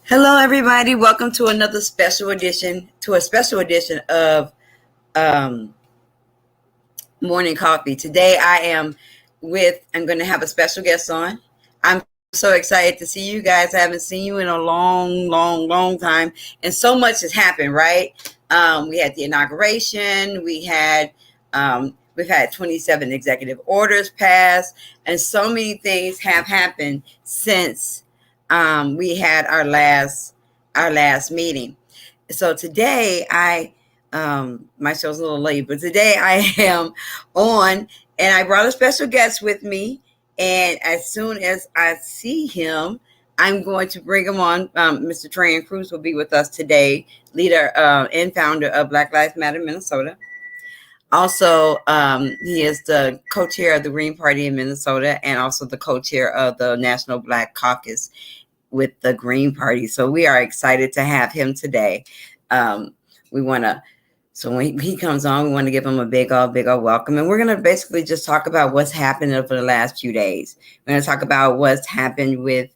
Hello, everybody. Welcome to another special edition of um, Morning Coffee. Today, I'm going to have a special guest on. I'm so excited to see you guys. I haven't seen you in a long, long, long time. And so much has happened, right? We had the inauguration. We've had 27 executive orders passed, and so many things have happened since we had our last meeting. So today my show's a little late, but today I am on, and I brought a special guest with me. And as soon as I see him, I'm going to bring him on. Mr. Trahern Crews will be with us today, leader and founder of Black Lives Matter Minnesota. Also, he is the co-chair of the Green Party in Minnesota and also the co-chair of the National Black Caucus with the Green Party. So we are excited to have him today. We want to, so when he comes on, we want to give him a big old welcome. And we're going to basically just talk about what's happened over the last few days. We're going to talk about what's happened with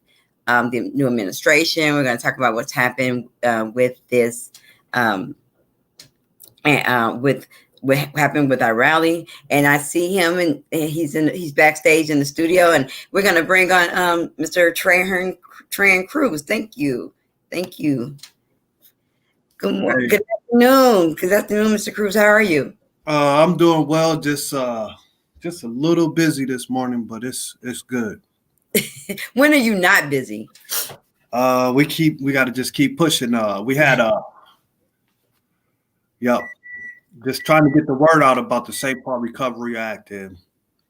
the new administration. We're going to talk about what's happened with this, with what happened with our rally. And I see him, and he's backstage in the studio, and we're going to bring on Mr. Trahern Crews. Thank you. Good morning. Hey, Good afternoon. Good afternoon, Mr. Crews. How are you? I'm doing well. Just a little busy this morning, but it's good. When are you not busy? We got to just keep pushing. We had yep, just trying to get the word out about the St. Paul Recovery Act and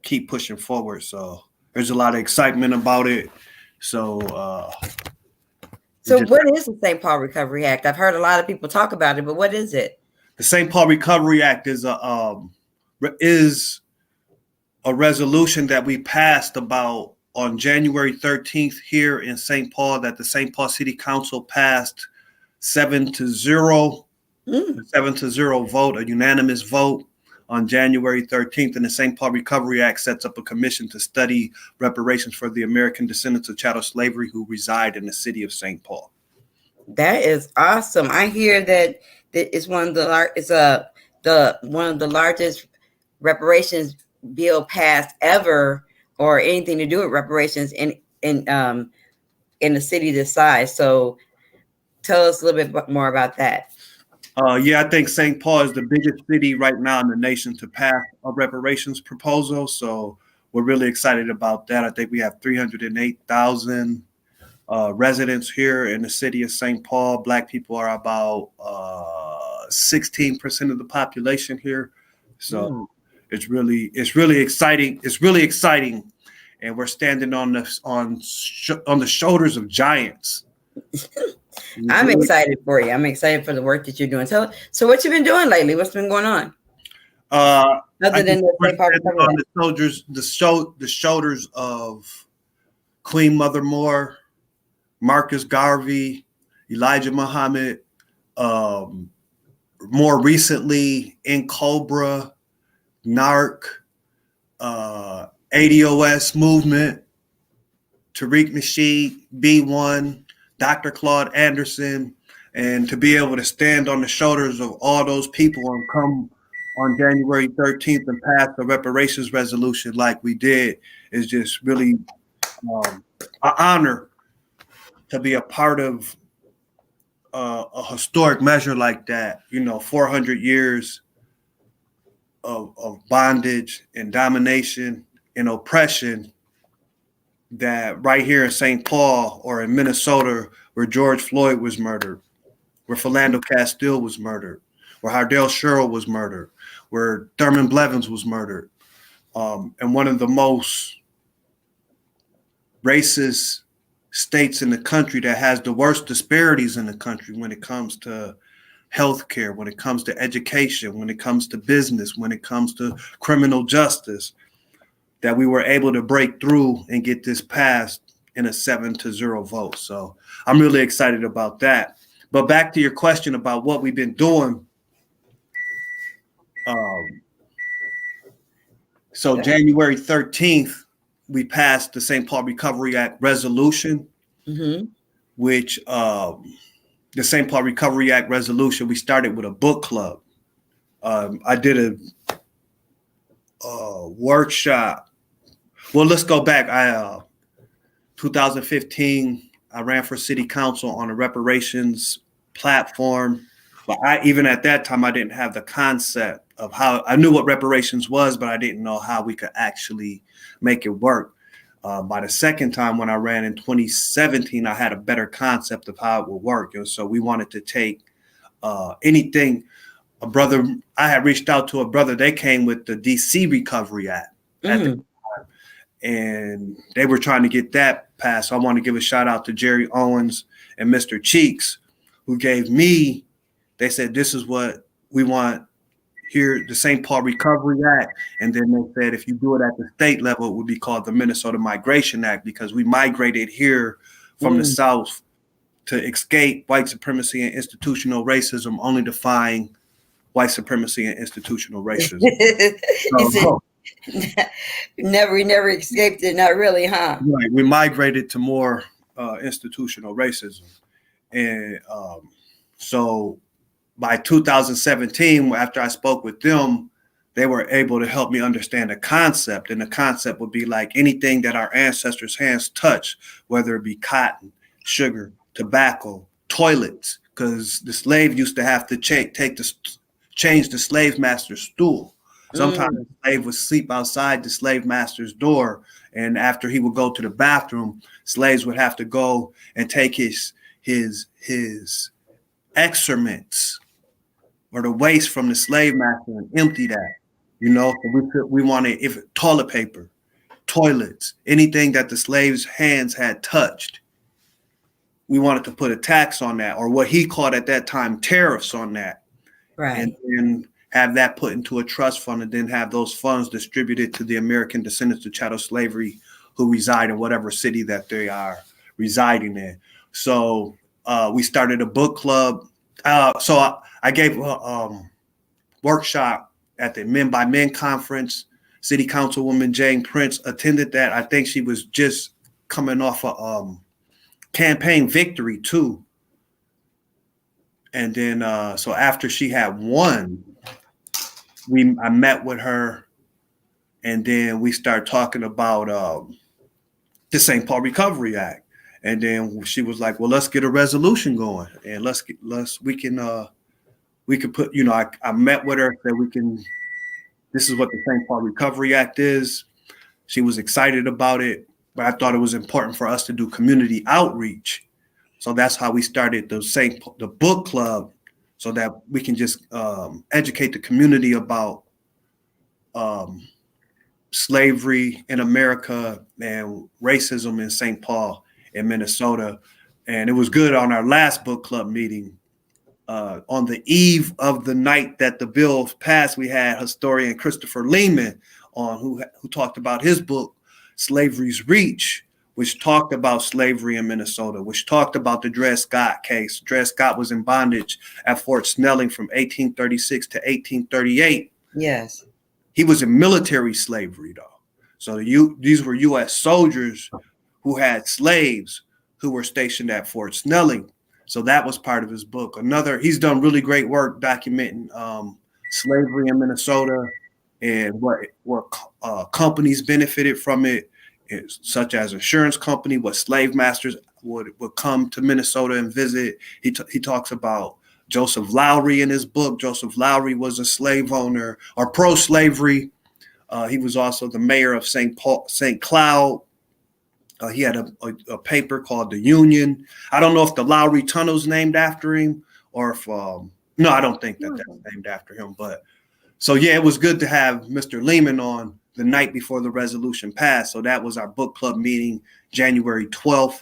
keep pushing forward. So there's a lot of excitement about it. So we So just what is the St. Paul Recovery Act? I've heard a lot of people talk about it, but what is it? the St. Paul Recovery Act is a resolution that we passed about on January 13th here in St. Paul, that the St. Paul City Council passed 7-0, Mm, 7-0 vote, a unanimous vote on January 13th. And the St. Paul Recovery Act sets up a commission to study reparations for the American descendants of chattel slavery who reside in the city of St. Paul. that is awesome. I hear that it's one of the largest reparations bill passed ever, or anything to do with reparations in a city this size. So tell us a little bit more about that. Yeah, I think St. Paul is the biggest city right now in the nation to pass a reparations proposal. So we're really excited about that. I think we have 308,000 residents here in the city of St. Paul. Black people are about 16% of the population here. So Mm. it's really exciting. It's really exciting, and we're standing on the shoulders of giants. I'm excited for you. I'm excited for the work that you're doing. So what you been doing lately? What's been going on I other than think the we're St. Paul standing Recovery on Act? the shoulders of Queen Mother Moore, Marcus Garvey, Elijah Muhammad, um, more recently in Cobra, NARC, ADOS movement, Tariq Nasheed, B1, Dr. Claude Anderson, and to be able to stand on the shoulders of all those people and come on January 13th and pass the reparations resolution like we did is just really an honor to be a part of a historic measure like that. 400 years of bondage and domination and oppression, that right here in St. Paul or in Minnesota, where George Floyd was murdered, where Philando Castile was murdered, where Hardell Sherrill was murdered, where Thurman Blevins was murdered, and one of the most racist states in the country that has the worst disparities in the country when it comes to healthcare, when it comes to education, when it comes to business, when it comes to criminal justice, that we were able to break through and get this passed in a 7-0 vote. So I'm really excited about that. But back to your question about what we've been doing. Um, so January 13th, we passed the St. Paul Recovery Act resolution. Mm-hmm. which the St. Paul Recovery Act resolution, we started with a book club. I did a workshop. Well, let's go back. 2015, I ran for city council on a reparations platform. But even at that time, I didn't have the concept of how. I knew what reparations was, but I didn't know how we could actually make it work. By the second time when I ran in 2017, I had a better concept of how it would work. And so we wanted to take anything. A brother, I had reached out to a brother. They came with the DC Recovery Act at the time, and they were trying to get that passed. So I want to give a shout out to Jerry Owens and Mr. Cheeks, who gave me. They said, this is what we want here, the St. Paul Recovery Act. And then they said, if you do it at the state level, it would be called the Minnesota Migration Act, because we migrated here from the South to escape white supremacy and institutional racism, only to find white supremacy and institutional racism. We never escaped it, not really, huh? Right. We migrated to more institutional racism. And so by 2017, after I spoke with them, they were able to help me understand the concept. And the concept would be like anything that our ancestors' hands touched, whether it be cotton, sugar, tobacco, toilets, because the slave used to have to change the slave master's stool. Sometimes the slave would sleep outside the slave master's door. And after he would go to the bathroom, slaves would have to go and take his excrements or the waste from the slave master and empty that, So we wanted toilet paper, toilets, anything that the slave's hands had touched. We wanted to put a tax on that, or what he called at that time tariffs on that, right? And then have that put into a trust fund, and then have those funds distributed to the American descendants of chattel slavery who reside in whatever city that they are residing in. So we started a book club. So I gave a workshop at the Men by Men conference. City Councilwoman Jane Prince attended that. I think she was just coming off a campaign victory too. And then so after she had won, I met with her, and then we started talking about the St. Paul Recovery Act. And then she was like, well, let's get a resolution going, and we can put, I met with her, said this is what the St. Paul Recovery Act is. She was excited about it, but I thought it was important for us to do community outreach. So that's how we started the book club, so that we can just educate the community about slavery in America and racism in St. Paul in Minnesota. And it was good on our last book club meeting. On the eve of the night that the bill passed, we had historian Christopher Lehman on, who talked about his book, Slavery's Reach, which talked about slavery in Minnesota, which talked about the Dred Scott case. Dred Scott was in bondage at Fort Snelling from 1836 to 1838. Yes. He was in military slavery, though. So these were U.S. soldiers who had slaves who were stationed at Fort Snelling. So that was part of his book. He's done really great work documenting slavery in Minnesota and what companies benefited from it, such as insurance company, what slave masters would come to Minnesota and visit. He talks about Joseph Lowry in his book. Joseph Lowry was a slave owner or pro-slavery. He was also the mayor of St. Cloud. He had a paper called The Union. I don't know if the Lowry Tunnel's named after him, or if no, I don't think that's named after him. But so yeah, it was good to have Mr. Lehman on the night before the resolution passed. So that was our book club meeting, January 12th.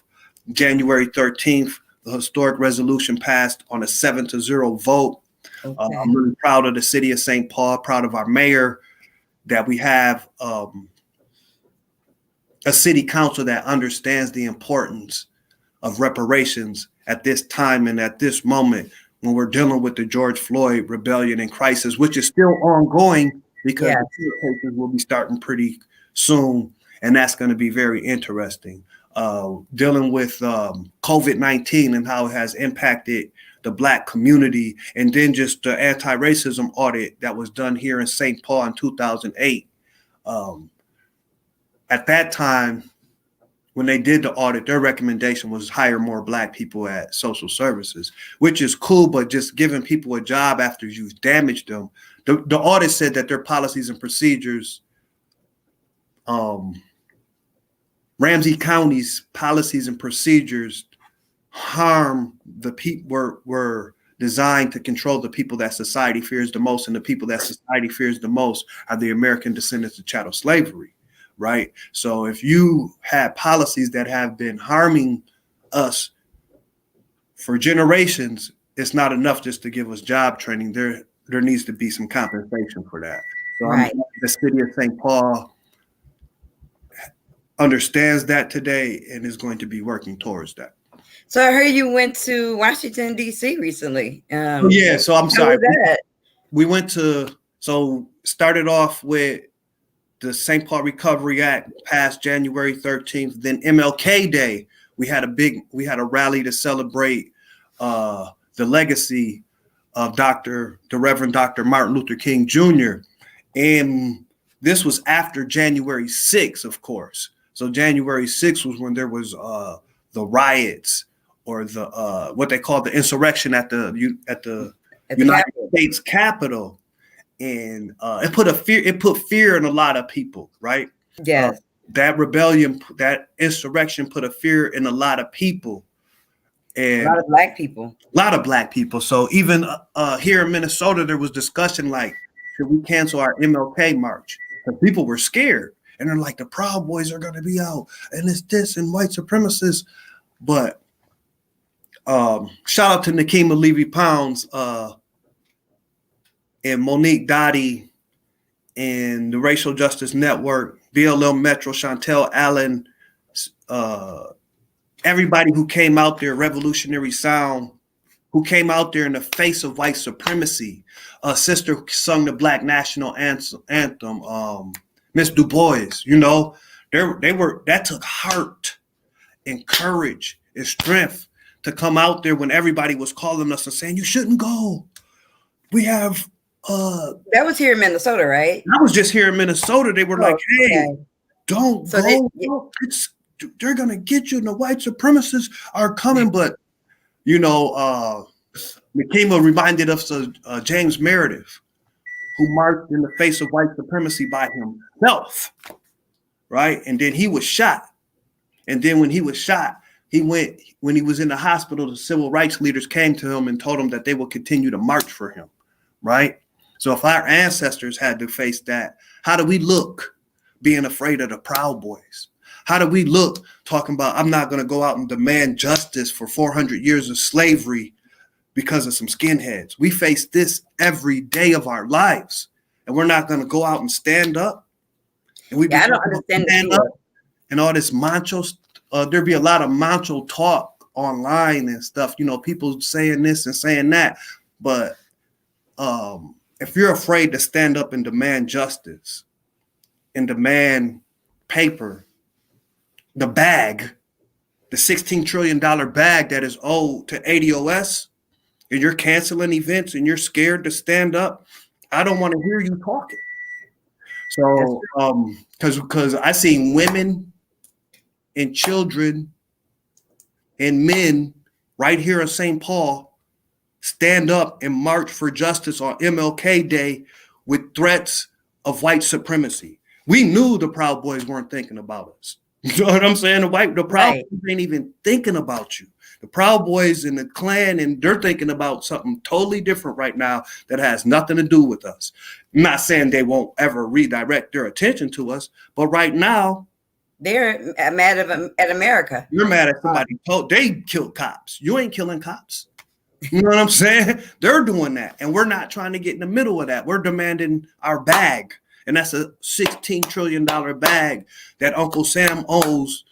January 13th, the historic resolution passed on a 7-0 vote. Okay. I'm really proud of the city of St. Paul, proud of our mayor, that we have a city council that understands the importance of reparations at this time and at this moment when we're dealing with the George Floyd rebellion and crisis, which is still ongoing, because the court cases will be starting pretty soon, and that's going to be very interesting. dealing with COVID-19 and how it has impacted the Black community, and then just the anti-racism audit that was done here in St. Paul in 2008. At that time, when they did the audit, their recommendation was hire more Black people at social services, which is cool, but just giving people a job after you've damaged them. The audit said that their policies and procedures, Ramsey County's policies and procedures harm the people, were designed to control the people that society fears the most, and the people that society fears the most are the American descendants of chattel slavery. Right. So if you have policies that have been harming us for generations, it's not enough just to give us job training. There needs to be some compensation for that. So right. The city of St. Paul understands that today and is going to be working towards that. So I heard you went to Washington, D.C. recently. Yeah. So I'm sorry. We went to, started off with the St. Paul Recovery Act passed January 13th. Then MLK Day, we had a rally to celebrate the legacy of the Reverend Dr. Martin Luther King Jr. And this was after January 6th, of course. So January 6th was when there was the riots, or the what they called the insurrection at the United States Capitol. And it put fear in a lot of people, right? Yes. That rebellion, that insurrection put a fear in a lot of people. And a lot of Black people. So even here in Minnesota, there was discussion like, should we cancel our MLK march? Because people were scared. And they're like, the Proud Boys are going to be out, and it's this and white supremacists. But shout out to Nikema Levy-Pounds, and Monique Dottie and the Racial Justice Network, BLM Metro, Chantel Allen, everybody who came out there, Revolutionary Sound, who came out there in the face of white supremacy. Sister sung the Black National Anthem, Miss Du Bois, that took heart and courage and strength to come out there when everybody was calling us and saying, you shouldn't go. We have... that was here in Minnesota, right? I was just here in Minnesota. They were like, hey, don't go. They're going to get you, and the white supremacists are coming. But, Nikema reminded us of James Meredith, who marched in the face of white supremacy by himself, right? And then he was shot. And then when he was shot, when he was in the hospital, the civil rights leaders came to him and told him that they would continue to march for him, right? So if our ancestors had to face that, how do we look being afraid of the Proud Boys? How do we look talking about, I'm not going to go out and demand justice for 400 years of slavery because of some skinheads? We face this every day of our lives, and we're not going to go out and stand up. And I don't understand stand up and all this macho. There'd be a lot of macho talk online and stuff. People saying this and saying that, but if you're afraid to stand up and demand justice and demand paper, the $16 trillion bag that is owed to ADOS, and you're canceling events and you're scared to stand up, I don't want to hear you talking. So, because I seen women and children and men right here in St. Paul stand up and march for justice on MLK Day with threats of white supremacy. We knew the Proud Boys weren't thinking about us. You know what I'm saying? The Proud Boys ain't even thinking about you. The Proud Boys and the Klan, and they're thinking about something totally different right now that has nothing to do with us. I'm not saying they won't ever redirect their attention to us, but right now, they're mad at America. You're mad at somebody. They killed cops. You ain't killing cops. You know what I'm saying? They're doing that, and we're not trying to get in the middle of that. We're demanding our bag, and that's a $16 trillion bag that Uncle Sam owes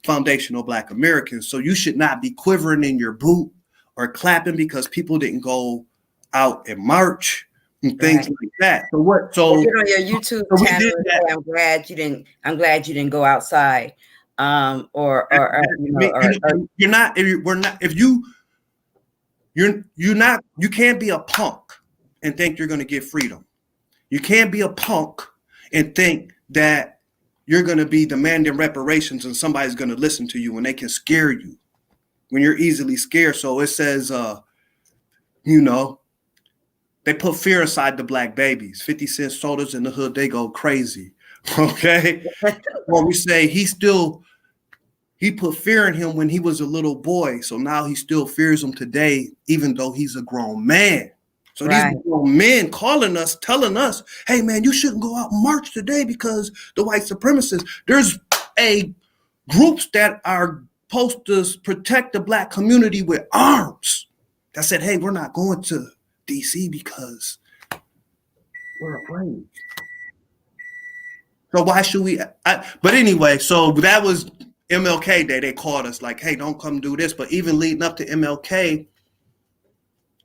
foundational Black Americans. So you should not be quivering in your boot or clapping because people didn't go out and march and things like that. So what? So on your YouTube channel, I'm glad you didn't go outside. You're not. We're not. If you're not. You can't be a punk and think you're going to get freedom. You can't be a punk and think that you're going to be demanding reparations and somebody's going to listen to you when they can scare you, when you're easily scared. So it says, they put fear inside the black babies. 50 cent sodas in the hood, they go crazy. Okay. Well, we say he put fear in him when he was a little boy. So now he still fears him today, even though he's a grown man. So these grown men calling us, telling us, hey, man, you shouldn't go out and march today because the white supremacists. There's groups that are supposed to protect the black community with arms that said, hey, we're not going to DC because we're afraid. So why should we? But anyway, so that was MLK Day. They called us like, hey, don't come do this. But even leading up to MLK,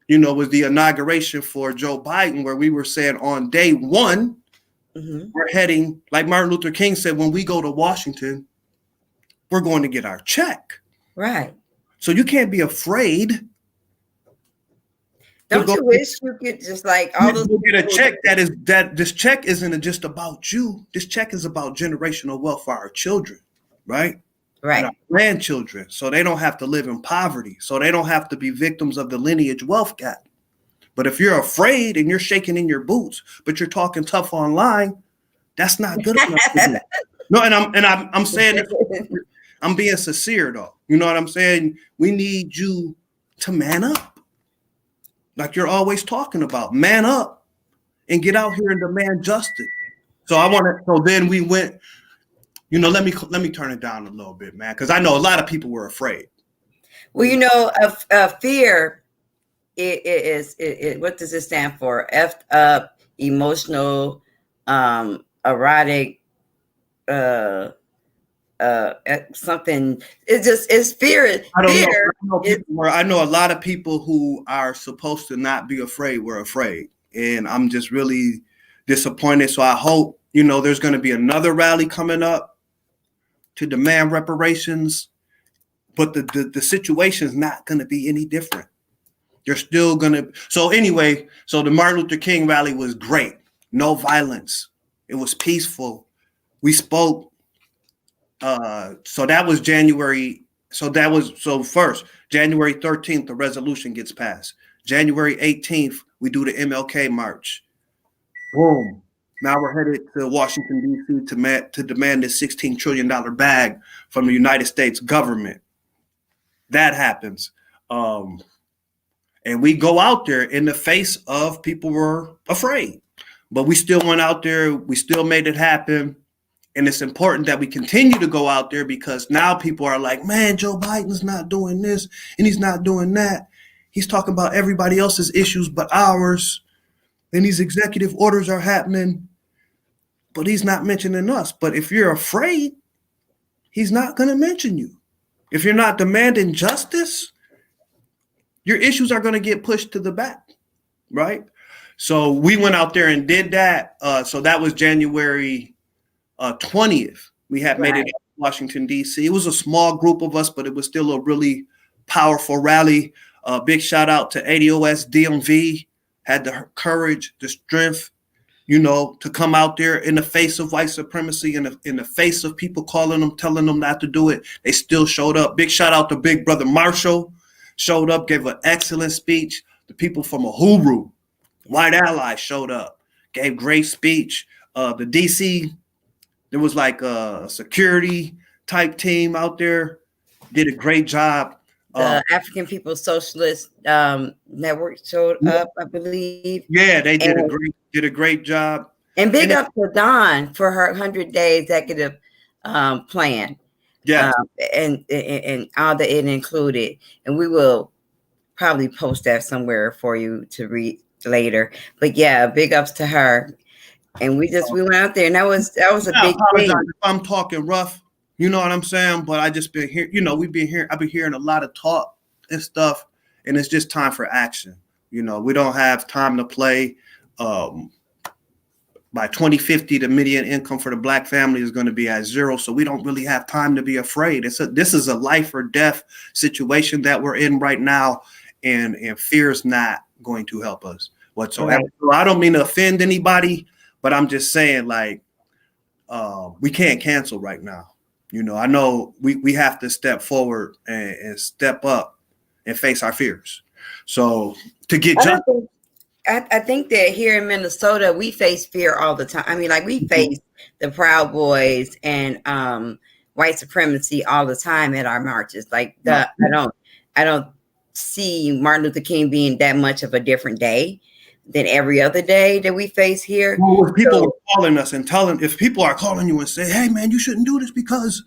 was the inauguration for Joe Biden, where we were saying on day one, we're heading, like Martin Luther King said, when we go to Washington, we're going to get our check. Right. So you can't be afraid. Don't you wish you could just like all those get a check that this check isn't just about you. This check is about generational wealth for our children, right? Right. And our grandchildren, so they don't have to live in poverty, so they don't have to be victims of the lineage wealth gap. But if you're afraid and you're shaking in your boots, but you're talking tough online, that's not good enough. No, and I'm saying it, I'm being sincere though. You know what I'm saying? We need you to man up, like you're always talking about. Man up and get out here and demand justice. So then we went. Let me turn it down a little bit, man, because I know a lot of people were afraid. Well, fear. It what does it stand for? Effed up, emotional, erotic, something. It's fear. I don't know. I know a lot of people who are supposed to not be afraid were afraid, and I'm just really disappointed. So I hope there's going to be another rally coming up to demand reparations, but the situation is not going to be any different. You're still going to. So anyway, so the Martin Luther King rally was great. No violence. It was peaceful. We spoke. So that was January. So first, January 13th, the resolution gets passed. January 18th, we do the MLK march. Boom. Now we're headed to Washington, D.C. to demand this $16 trillion bag from the United States government. That happens. And we go out there in the face of people were afraid. But we still went out there. We still made it happen. And it's important that we continue to go out there because now people are like, man, Joe Biden's not doing this and he's not doing that. He's talking about everybody else's issues but ours. And these executive orders are happening, but he's not mentioning us. But if you're afraid, he's not going to mention you. If you're not demanding justice, your issues are going to get pushed to the back, right? So we went out there and did that. So that was January 20th. We had made it to Washington, D.C. It was a small group of us, but it was still a really powerful rally. Big shout out to ADOS DMV. Had the courage, the strength, to come out there in the face of white supremacy and in the face of people calling them, telling them not to do it. They still showed up. Big shout out to Big Brother Marshall. Showed up, gave an excellent speech. The people from Uhuru, White Allies, showed up, gave great speech. The DC, there was like a security type team out there, did a great job. The African People's Socialist Network showed up, I believe. Yeah, they did a great job. And big up to Dawn for her 100-day executive plan. Yeah, and all that it included. And we will probably post that somewhere for you to read later. But yeah, big ups to her. And we went out there, and that was a big thing. If I'm talking rough, you know what I'm saying? But I just been here, I've been hearing a lot of talk and stuff, and it's just time for action. We don't have time to play. by 2050, the median income for the Black family is going to be at 0. So we don't really have time to be afraid. This is a life or death situation that we're in right now, and fear is not going to help us whatsoever. Right. So I don't mean to offend anybody, but I'm just saying, like, we can't cancel right now. I know we have to step forward and step up and face our fears. So to get justice. I think that here in Minnesota, we face fear all the time. I mean, like, we face the Proud Boys and white supremacy all the time at our marches. Like, I don't see Martin Luther King being that much of a different day than every other day that we face here. Well, if people are calling us and if people are calling you and say, "Hey, man, you shouldn't do this because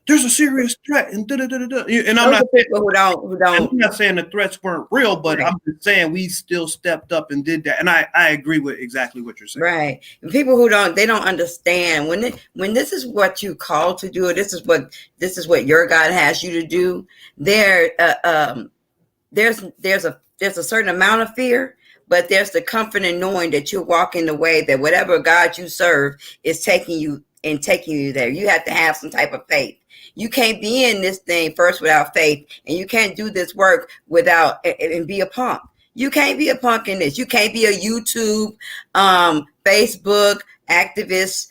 there's a serious threat," and and I'm not people who don't. I'm not saying the threats weren't real, but right. I'm just saying we still stepped up and did that, and I agree with exactly what you're saying. Right, and people who don't understand when this is what you called to do, or this is what your God has you to do. There's a certain amount of fear, but there's the comfort in knowing that you're walking the way that whatever God you serve is taking you there. You have to have some type of faith. You can't be in this thing first without faith, and you can't do this work without and be a punk. You can't be a punk in this. You can't be a YouTube, Facebook activist,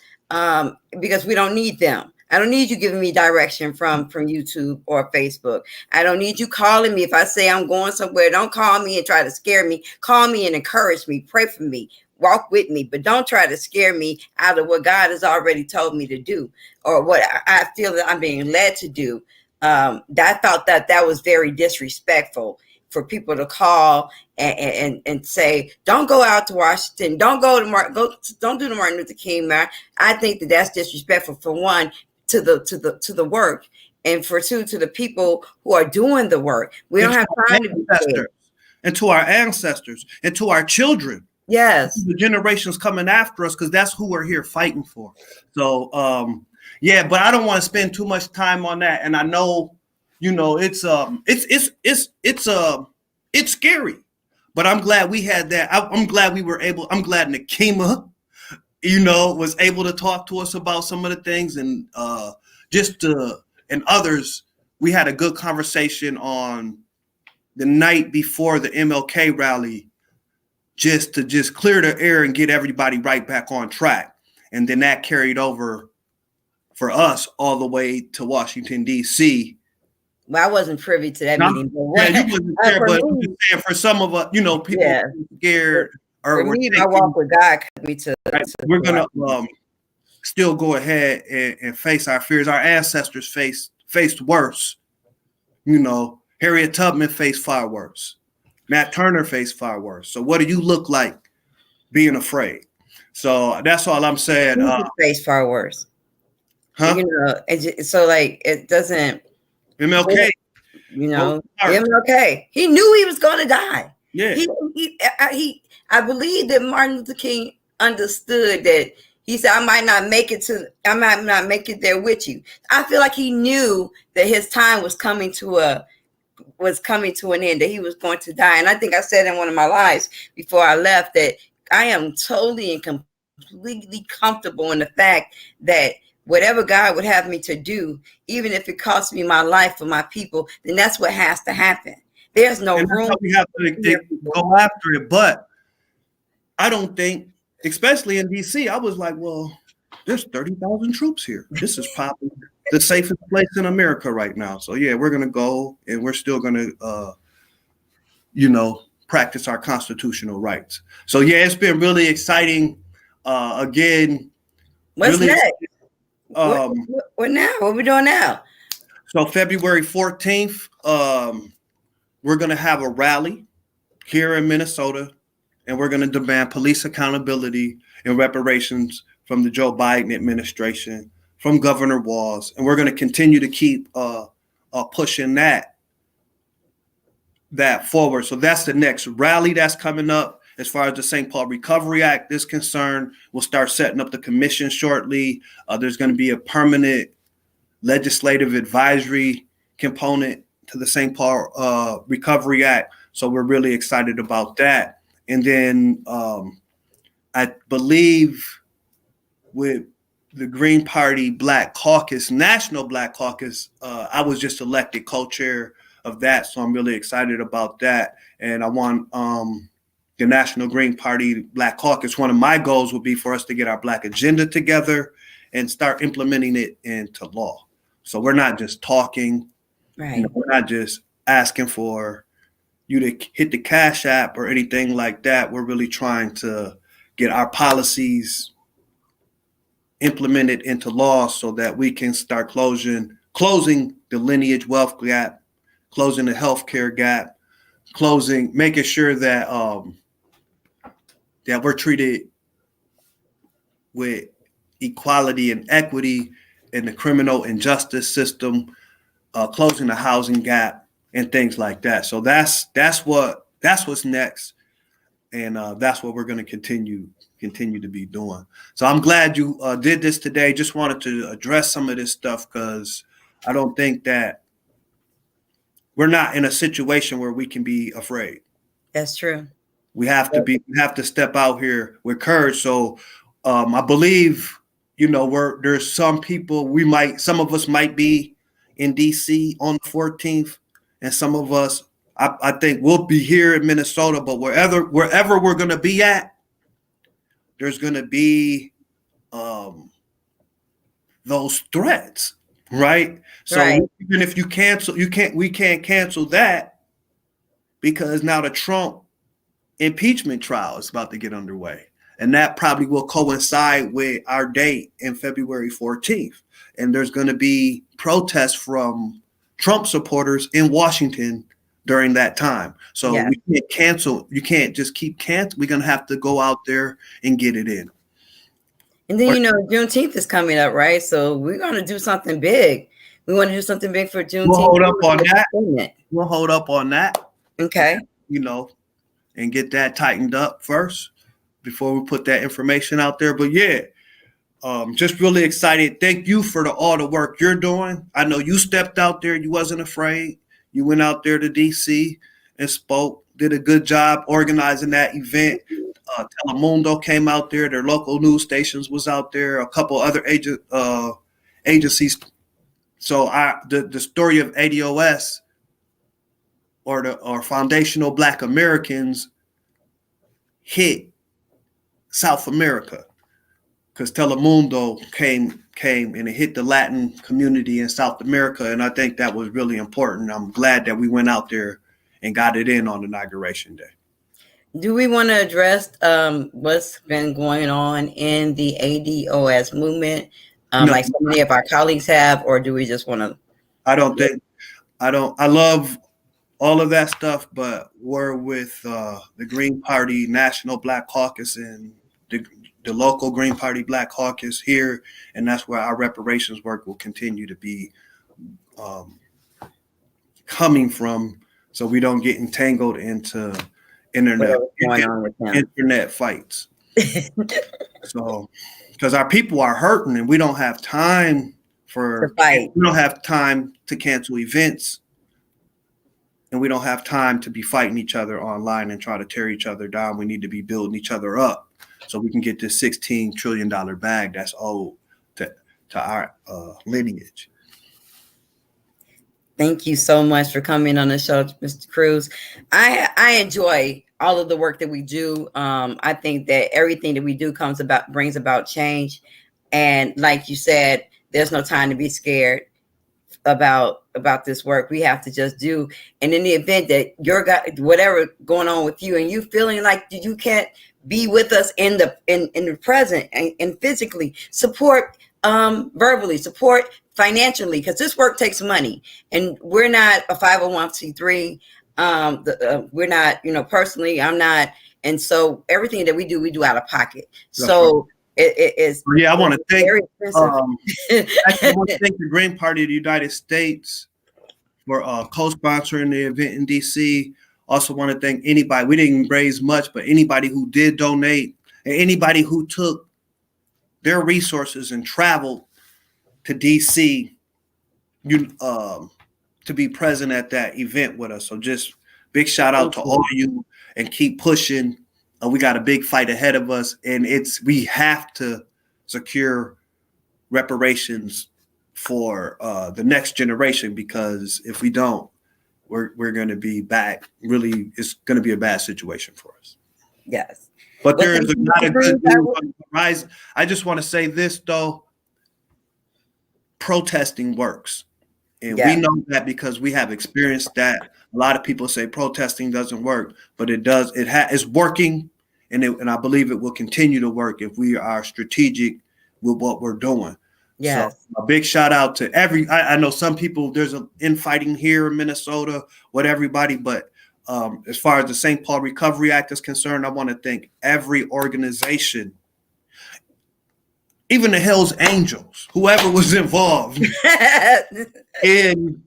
because we don't need them. I don't need you giving me direction from YouTube or Facebook. I don't need you calling me if I say I'm going somewhere. Don't call me and try to scare me. Call me and encourage me. Pray for me. Walk with me, but don't try to scare me out of what God has already told me to do, or what I feel that I'm being led to do. I thought that was very disrespectful for people to call and say, don't go out to Washington, don't do the Martin Luther King March. I think that's disrespectful, for one, to the work, and for two, to the people who are doing the work. We don't have time to be scared. And to our ancestors and to our children. Yes, the generations coming after us, because that's who we're here fighting for. So but I don't want to spend too much time on that. And I know, it's scary, but I'm glad we had that. I'm glad we were able. I'm glad Nakima, was able to talk to us about some of the things, and and others. We had a good conversation on the night before the MLK rally, just to clear the air and get everybody right back on track. And then that carried over for us all the way to Washington, D.C. Well, I wasn't privy to that meeting. You wasn't there, but I'm just saying, for some of us, people scared. For me, my walk with God could be we're going to still go ahead and face our fears. Our ancestors faced worse. Harriet Tubman faced far worse. Matt Turner faced far worse. So what do you look like being afraid? So that's all I'm saying. Face far worse. Huh? So like, it doesn't. MLK. MLK. He knew he was going to die. Yeah. I believe that Martin Luther King understood that. He said, I might not make it there with you. I feel like he knew that his time was coming to an end, that he was going to die. And I think I said in one of my lives before I left that I am totally and completely comfortable in the fact that whatever God would have me to do, even if it costs me my life for my people, then that's what has to happen. There's no room. We have to go after it. But I don't think, especially in DC, I was like, well, there's 30,000 troops here. This is probably the safest place in America right now. So yeah, we're gonna go, and we're still gonna, practice our constitutional rights. So yeah, it's been really exciting. Again, what's really, next? What now? What are we doing now? So February 14th, we're gonna have a rally here in Minnesota, and we're gonna demand police accountability and reparations from the Joe Biden administration, from Governor Walz, and we're going to continue to keep pushing that forward. So that's the next rally that's coming up. As far as the St. Paul Recovery Act is concerned, we'll start setting up the commission shortly. There's going to be a permanent legislative advisory component to the St. Paul Recovery Act. So we're really excited about that. And then I believe with the Green Party Black Caucus, National Black Caucus. I was just elected co-chair of that, so I'm really excited about that. And I want the National Green Party Black Caucus. One of my goals would be for us to get our Black agenda together and start implementing it into law. So we're not just talking, Right. we're not just asking for you to hit the Cash App or anything like that. We're really trying to get our policies implemented into law so that we can start closing the lineage wealth gap, closing the healthcare gap, making sure that that we're treated with equality and equity in the criminal injustice system, closing the housing gap and things like that. So that's what's next, and that's what we're going to continue to be doing. So I'm glad you did this today. Just wanted to address some of this stuff because I don't think that we're not in a situation where we can be afraid. That's true. We have to step out here with courage. So I believe, there's some people some of us might be in DC on the 14th, and some of us, I think we'll be here in Minnesota, but wherever we're going to be at, there's going to be those threats, right? So Right. even if we can't cancel that because now the Trump impeachment trial is about to get underway. And that probably will coincide with our date in February 14th. And there's going to be protests from Trump supporters in Washington during that time. So Yeah. we can't cancel. You can't just keep canceling. We're going to have to go out there and get it in. And then, Juneteenth is coming up, right? So we're going to do something big. We want to do something big for Juneteenth. We'll hold up on that. We'll hold up on that. Okay. And get that tightened up first before we put that information out there. But yeah, just really excited. Thank you for all the work you're doing. I know you stepped out there. You wasn't afraid. You went out there to DC and spoke, did a good job organizing that event. Telemundo came out there. Their local news stations was out there. A couple other agencies. So the story of ADOS or foundational Black Americans hit South America because Telemundo came and it hit the Latin community in South America. And I think that was really important. I'm glad that we went out there and got it in on Inauguration Day. Do we want to address what's been going on in the ADOS movement, No. like so many of our colleagues have, or do we just want to? I love all of that stuff, but we're with the Green Party National Black Caucus and the local Green Party Black Caucus here, and that's where our reparations work will continue to be coming from, so we don't get entangled into internet fights. So, because our people are hurting, and we don't have time to fight. We don't have time to cancel events. And we don't have time to be fighting each other online and try to tear each other down. We need to be building each other up so we can get this $16 trillion bag that's owed to our lineage. Thank you so much for coming on the show, Mr. Crews. I enjoy all of the work that we do. I think that everything that we do brings about change. And like you said, there's no time to be scared about this work. We have to just do. And in the event that whatever going on with you and you feeling like you can't be with us in the present and physically, support verbally, support financially, because this work takes money, and we're not a 501c3. We're not, personally, I'm not, and so everything that we do out of pocket. So it is. Yeah, I want to thank. Actually, I want to thank the Green Party of the United States for co-sponsoring the event in DC. Also want to thank anybody. We didn't raise much, but anybody who did donate and anybody who took their resources and traveled to DC to be present at that event with us. So just big shout out to all of you, and keep pushing. We got a big fight ahead of us, and we have to secure reparations for the next generation, because if we don't, we're going to be back. Really, it's going to be a bad situation for us. Yes. But there is a lot of good news on the horizon. I just want to say this, though. Protesting works. And we know that because we have experienced that. A lot of people say protesting doesn't work, but it does. It's working, and I believe it will continue to work if we are strategic with what we're doing. Yes. So a big shout out to I know some people, there's an infighting here in Minnesota with everybody, but as far as the St. Paul Recovery Act is concerned, I want to thank every organization, even the Hells Angels, whoever was involved in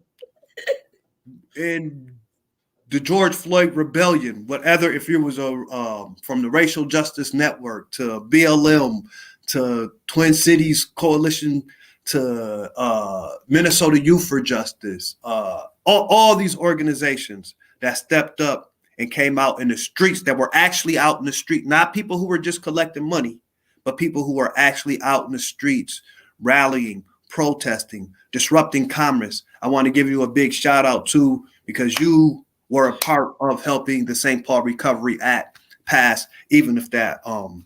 the George Floyd rebellion, whatever, if it was from the Racial Justice Network to BLM to Twin Cities Coalition to Minnesota Youth for Justice, all these organizations that stepped up and came out in the streets, that were actually out in the street, not people who were just collecting money, but people who are actually out in the streets, rallying, protesting, disrupting commerce. I want to give you a big shout out too, because you were a part of helping the St. Paul Recovery Act pass, even if that, So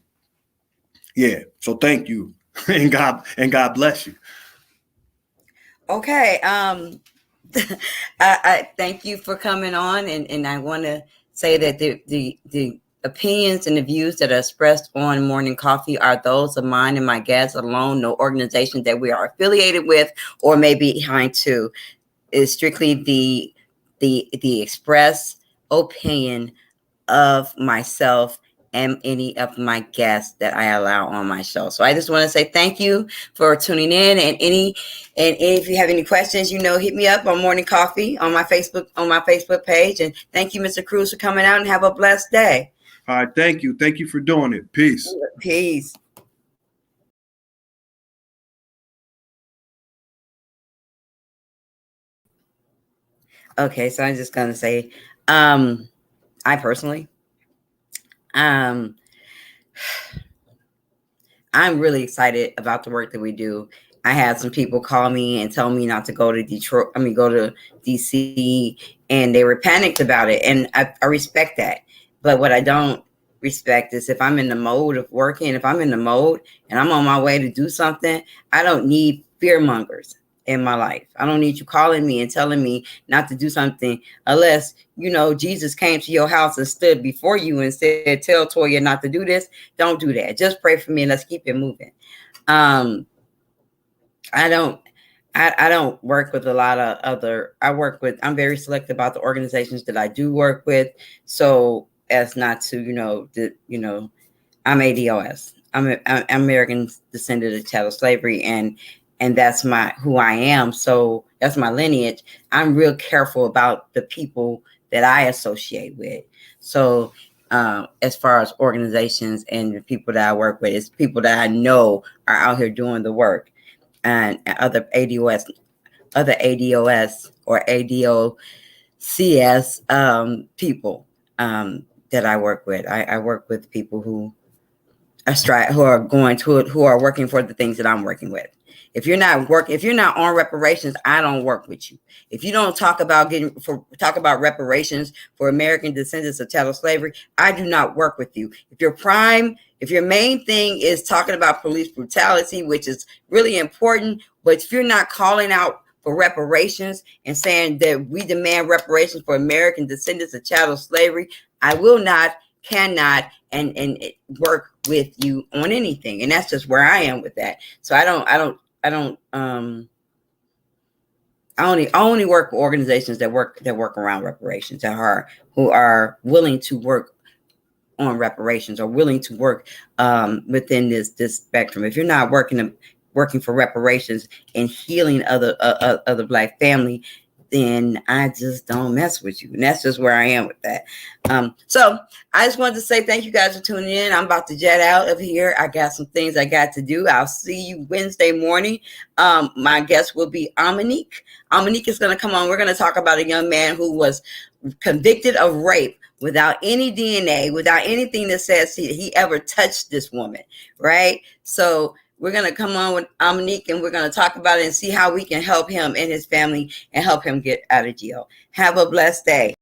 thank you, and God bless you. Okay. I thank you for coming on, and I want to say that the opinions and the views that are expressed on Morning Coffee are those of mine and my guests alone. No organization that we are affiliated with or may be behind to. Is strictly the express opinion of myself and any of my guests that I allow on my show. So I just want to say thank you for tuning in, and if you have any questions, hit me up on Morning Coffee on my Facebook page. And thank you, Mr. Crews, for coming out, and have a blessed day. All right, thank you for doing it. Peace. Okay, so I'm just gonna say, I personally, I'm really excited about the work that we do. I had some people call me and tell me not to go to go to DC, and they were panicked about it. And I respect that. But what I don't respect is if I'm in the mode of working, if I'm in the mode and I'm on my way to do something, I don't need fear mongers in my life. I don't need you calling me and telling me not to do something unless, Jesus came to your house and stood before you and said, tell Toya not to do this. Don't do that. Just pray for me and let's keep it moving. I don't work with a lot of I'm very selective about the organizations that I do work with. So as not to, I'm ADOS. I'm American descendant of chattel slavery, and that's who I am. So that's my lineage. I'm real careful about the people that I associate with. So as far as organizations and the people that I work with, it's people that I know are out here doing the work, and other ADOS or ADOCS people that I work with. I work with people who are working for the things that I'm working with. If you're not on reparations, I don't work with you. If you don't talk about reparations for American descendants of chattel slavery, I do not work with you. If your main thing is talking about police brutality, which is really important, but if you're not calling out for reparations and saying that we demand reparations for American descendants of chattel slavery, I will not, cannot, and work with you on anything. And that's just where I am with that. So I only work with organizations that work around reparations, who are willing to work on reparations, or willing to work within this spectrum. If you're not working for reparations and healing other Black family, then I just don't mess with you. And that's just where I am with that. So I just wanted to say thank you guys for tuning in. I'm about to jet out of here. I got some things I got to do. I'll see you Wednesday morning. My guest will be Amanique. Amanique is going to come on. We're going to talk about a young man who was convicted of rape without any DNA, without anything that says he ever touched this woman, right? So we're going to come on with Dominique and we're going to talk about it and see how we can help him and his family and help him get out of jail. Have a blessed day.